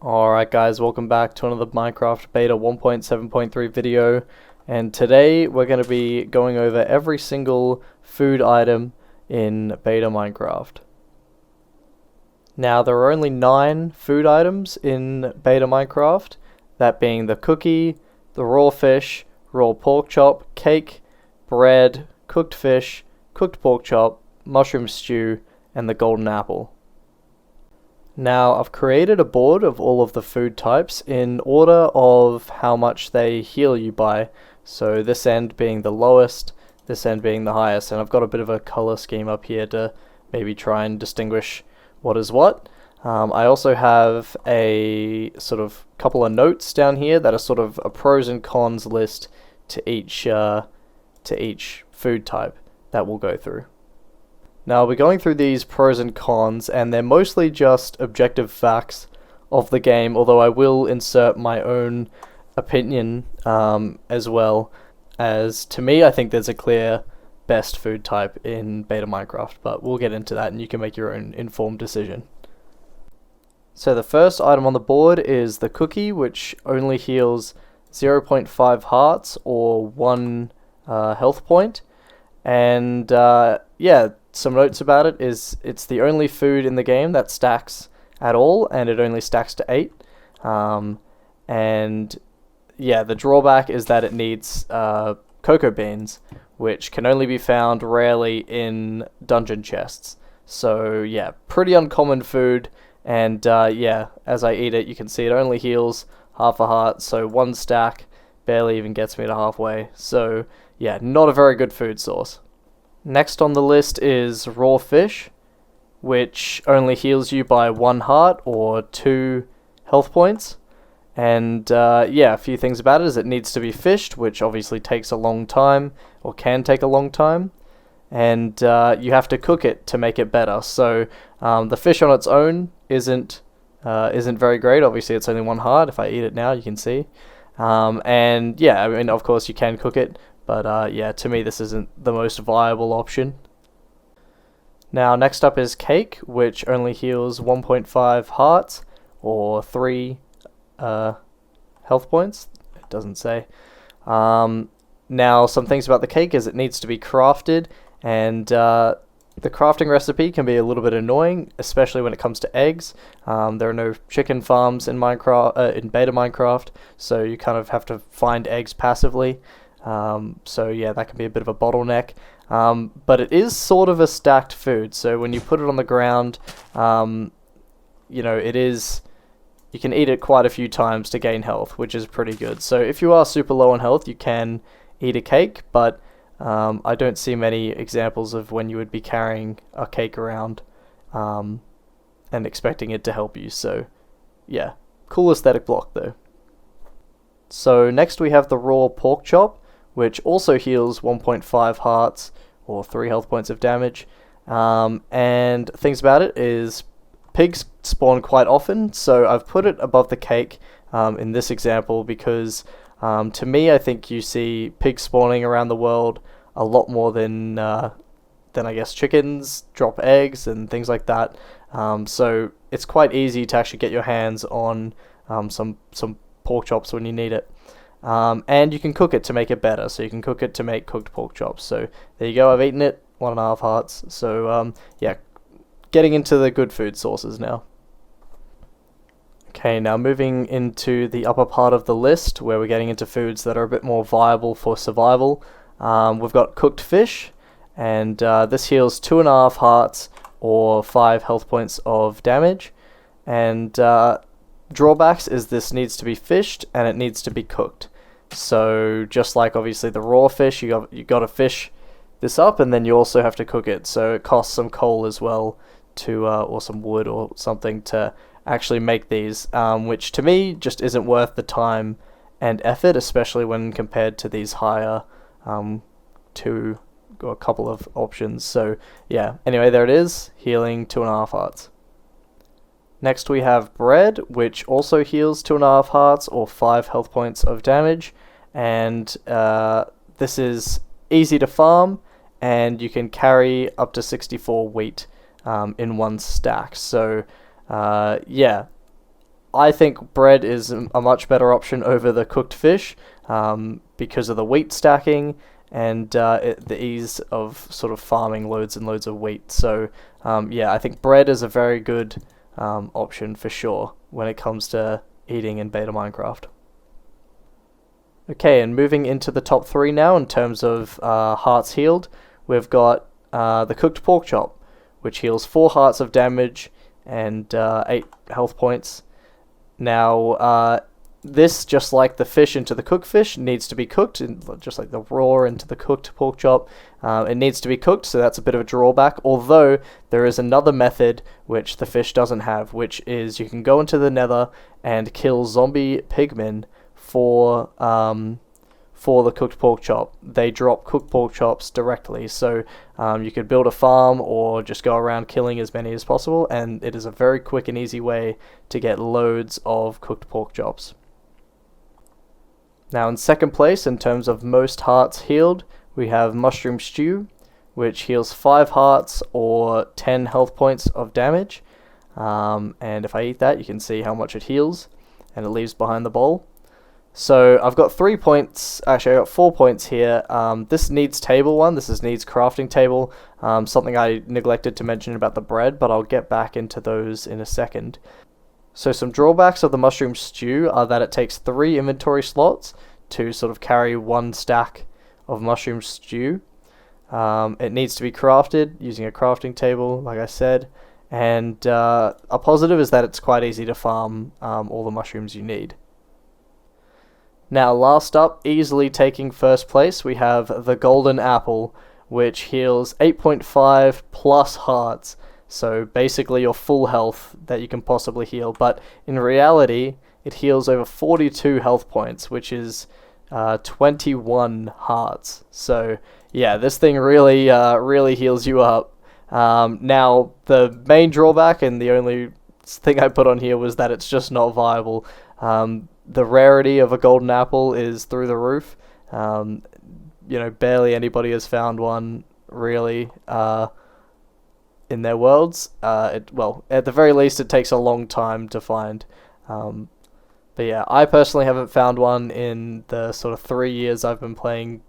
Alright guys, welcome back to another Minecraft Beta 1.7.3 video, and today we're going to be going over every single food item in Beta Minecraft. Now there are only 9 food items in Beta Minecraft, that being the cookie, the raw fish, raw pork chop, cake, bread, cooked fish, cooked pork chop, mushroom stew, and the golden apple. Now I've created a board of all of the food types in order of how much they heal you by. So this end being the lowest, this end being the highest, and I've got a bit of a color scheme up here to maybe try and distinguish what is what. I also have a sort of couple of notes down here that are sort of a pros and cons list to each food type that we'll go through. Now, we're going through these pros and cons, and they're mostly just objective facts of the game, although I will insert my own opinion as well, as to me I think there's a clear best food type in Beta Minecraft, but we'll get into that and you can make your own informed decision. So the first item on the board is the cookie, which only heals 0.5 hearts or 1 health point, and yeah, some notes about it is it's the only food in the game that stacks at all, and it only stacks to 8. And yeah, the drawback is that it needs cocoa beans, which can only be found rarely in dungeon chests. So yeah, pretty uncommon food, and yeah, as I eat it, you can see it only heals half a heart, so 1 stack barely even gets me to halfway. So yeah, not a very good food source. Next on the list is raw fish, which only heals you by 1 heart or 2 health points. And yeah, a few things about it is it needs to be fished, which obviously takes a long time, or can take a long time. And you have to cook it to make it better. So the fish on its own isn't very great. Obviously it's only 1 heart. If I eat it now, you can see. And yeah, I mean, of course you can cook it. But yeah, to me this isn't the most viable option. Now next up is cake, which only heals 1.5 hearts or 3 health points. It doesn't say. Now some things about the cake is it needs to be crafted, and the crafting recipe can be a little bit annoying, especially when it comes to eggs. There are no chicken farms in Minecraft, in Beta Minecraft, so you kind of have to find eggs passively. So yeah, that can be a bit of a bottleneck, but it is sort of a stacked food, so when you put it on the ground, you know, you can eat it quite a few times to gain health, which is pretty good. So if you are super low on health, you can eat a cake, but I don't see many examples of when you would be carrying a cake around and expecting it to help you. So yeah, cool aesthetic block though. So next we have the raw pork chop, which also heals 1.5 hearts or 3 health points of damage. And things about it is pigs spawn quite often, so I've put it above the cake in this example because to me I think you see pigs spawning around the world a lot more than I guess chickens drop eggs and things like that. So it's quite easy to actually get your hands on some pork chops when you need it. And you can cook it to make it better, so you can cook it to make cooked pork chops. So there you go, I've eaten it, 1.5 hearts. So yeah, getting into the good food sources now. Okay, now moving into the upper part of the list, where we're getting into foods that are a bit more viable for survival. We've got cooked fish, and this heals 2.5 hearts or 5 health points of damage. And drawbacks is this needs to be fished and it needs to be cooked. So just like obviously the raw fish, you got to fish this up, and then you also have to cook it. So it costs some coal as well to or some wood or something to actually make these, which to me just isn't worth the time and effort, especially when compared to these higher two or a couple of options. So yeah, anyway, there it is, healing 2.5 hearts. Next we have bread, which also heals 2.5 hearts or 5 health points of damage, and this is easy to farm, and you can carry up to 64 wheat in 1 stack. So yeah, I think bread is a much better option over the cooked fish, because of the wheat stacking and the ease of sort of farming loads and loads of wheat. So yeah, I think bread is a very good option for sure when it comes to eating in beta Minecraft. Okay, and moving into the top three now in terms of hearts healed, we've got the cooked pork chop, which heals 4 hearts of damage and 8 health points. Now, this, just like the fish into the cooked fish, needs to be cooked, just like the raw into the cooked pork chop. It needs to be cooked, so that's a bit of a drawback, although there is another method which the fish doesn't have, which is you can go into the nether and kill zombie pigmen for the cooked pork chop. They drop cooked pork chops directly, so you could build a farm or just go around killing as many as possible, and it is a very quick and easy way to get loads of cooked pork chops. Now in second place in terms of most hearts healed, we have mushroom stew, which heals 5 hearts or 10 health points of damage, and if I eat that you can see how much it heals, and it leaves behind the bowl. So I've got 3 points, actually I got 4 points here. This needs table one, this needs crafting table, something I neglected to mention about the bread, but I'll get back into those in a second. So some drawbacks of the mushroom stew are that it takes 3 inventory slots to sort of carry 1 stack of mushroom stew. It needs to be crafted using a crafting table, like I said, and a positive is that it's quite easy to farm all the mushrooms you need. Now last up, easily taking first place, we have the golden apple, which heals 8.5 plus hearts. So basically your full health that you can possibly heal, but in reality it heals over 42 health points, which is 21 hearts. So yeah, this thing really really heals you up. Now the main drawback and the only thing I put on here was that it's just not viable. The rarity of a golden apple is through the roof. Barely anybody has found one really in their worlds. Well, at the very least, it takes a long time to find. But yeah, I personally haven't found one in the sort of 3 years I've been playing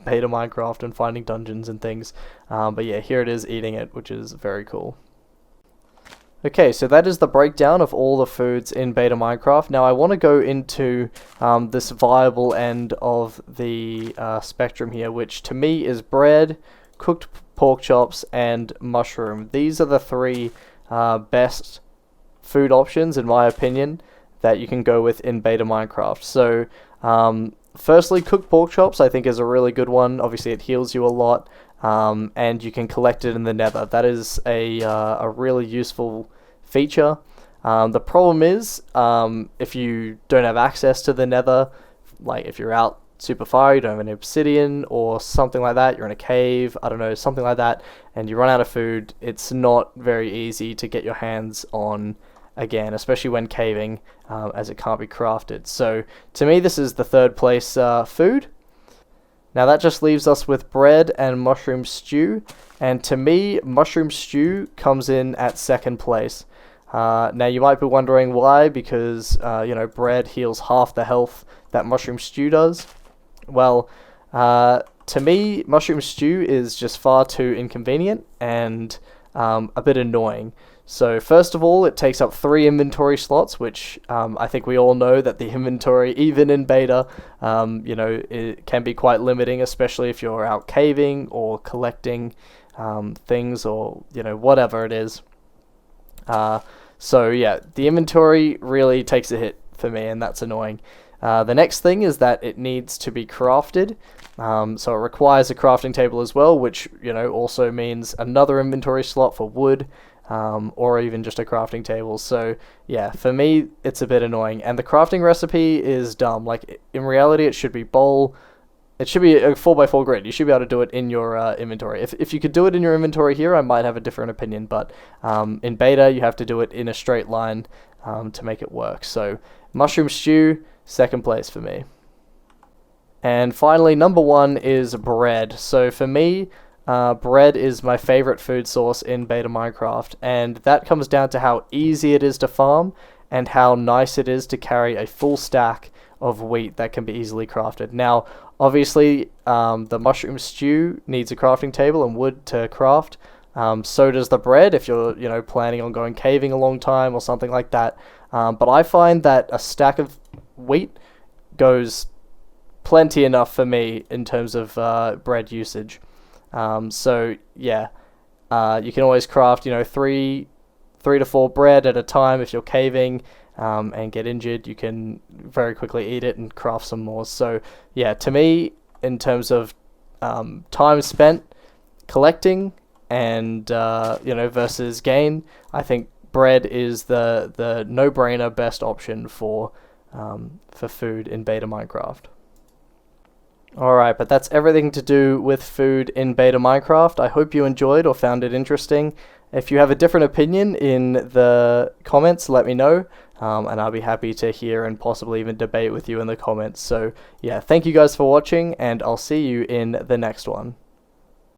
beta Minecraft and finding dungeons and things. But yeah, here it is eating it, which is very cool. Okay, so that is the breakdown of all the foods in beta Minecraft. Now I want to go into this viable end of the spectrum here, which to me is bread, cooked pork chops, and mushroom. These are the 3 best food options, in my opinion, that you can go with in beta Minecraft. So, firstly, cooked pork chops I think is a really good one. Obviously it heals you a lot. And you can collect it in the nether. That is a really useful feature. The problem is, if you don't have access to the nether, like if you're out super far, you don't have any obsidian or something like that, you're in a cave, I don't know, something like that, and you run out of food, it's not very easy to get your hands on again, especially when caving, as it can't be crafted. So to me this is the third place food. Now that just leaves us with bread and mushroom stew, and to me, mushroom stew comes in at second place. Now you might be wondering why, because bread heals half the health that mushroom stew does. Well, to me, mushroom stew is just far too inconvenient and a bit annoying. So first of all, it takes up 3 inventory slots, which I think we all know that the inventory, even in beta, it can be quite limiting, especially if you're out caving or collecting things or, whatever it is. So yeah, the inventory really takes a hit for me, and that's annoying. The next thing is that it needs to be crafted, so it requires a crafting table as well, which also means another inventory slot for wood, or even just a crafting table. So yeah, for me it's a bit annoying, and the crafting recipe is dumb. Like in reality it should be it should be a 4x4 grid. You should be able to do it in your inventory. If you could do it in your inventory here, I might have a different opinion, but in beta you have to do it in a straight line to make it work. So mushroom stew, second place for me. And finally, number 1 is bread. So for me, bread is my favorite food source in beta Minecraft, and that comes down to how easy it is to farm and how nice it is to carry a full stack of wheat that can be easily crafted. Now, obviously, the mushroom stew needs a crafting table and wood to craft. So does the bread if you're, planning on going caving a long time or something like that. But I find that a stack of wheat goes plenty enough for me in terms of bread usage. So yeah, you can always craft, three to four bread at a time if you're caving. And get injured, you can very quickly eat it and craft some more. So yeah, to me, in terms of time spent collecting and versus gain, I think bread is the no-brainer best option for food in beta Minecraft. Alright, but that's everything to do with food in beta Minecraft. I hope you enjoyed or found it interesting. If you have a different opinion in the comments, let me know, and I'll be happy to hear and possibly even debate with you in the comments. So yeah, thank you guys for watching, and I'll see you in the next one.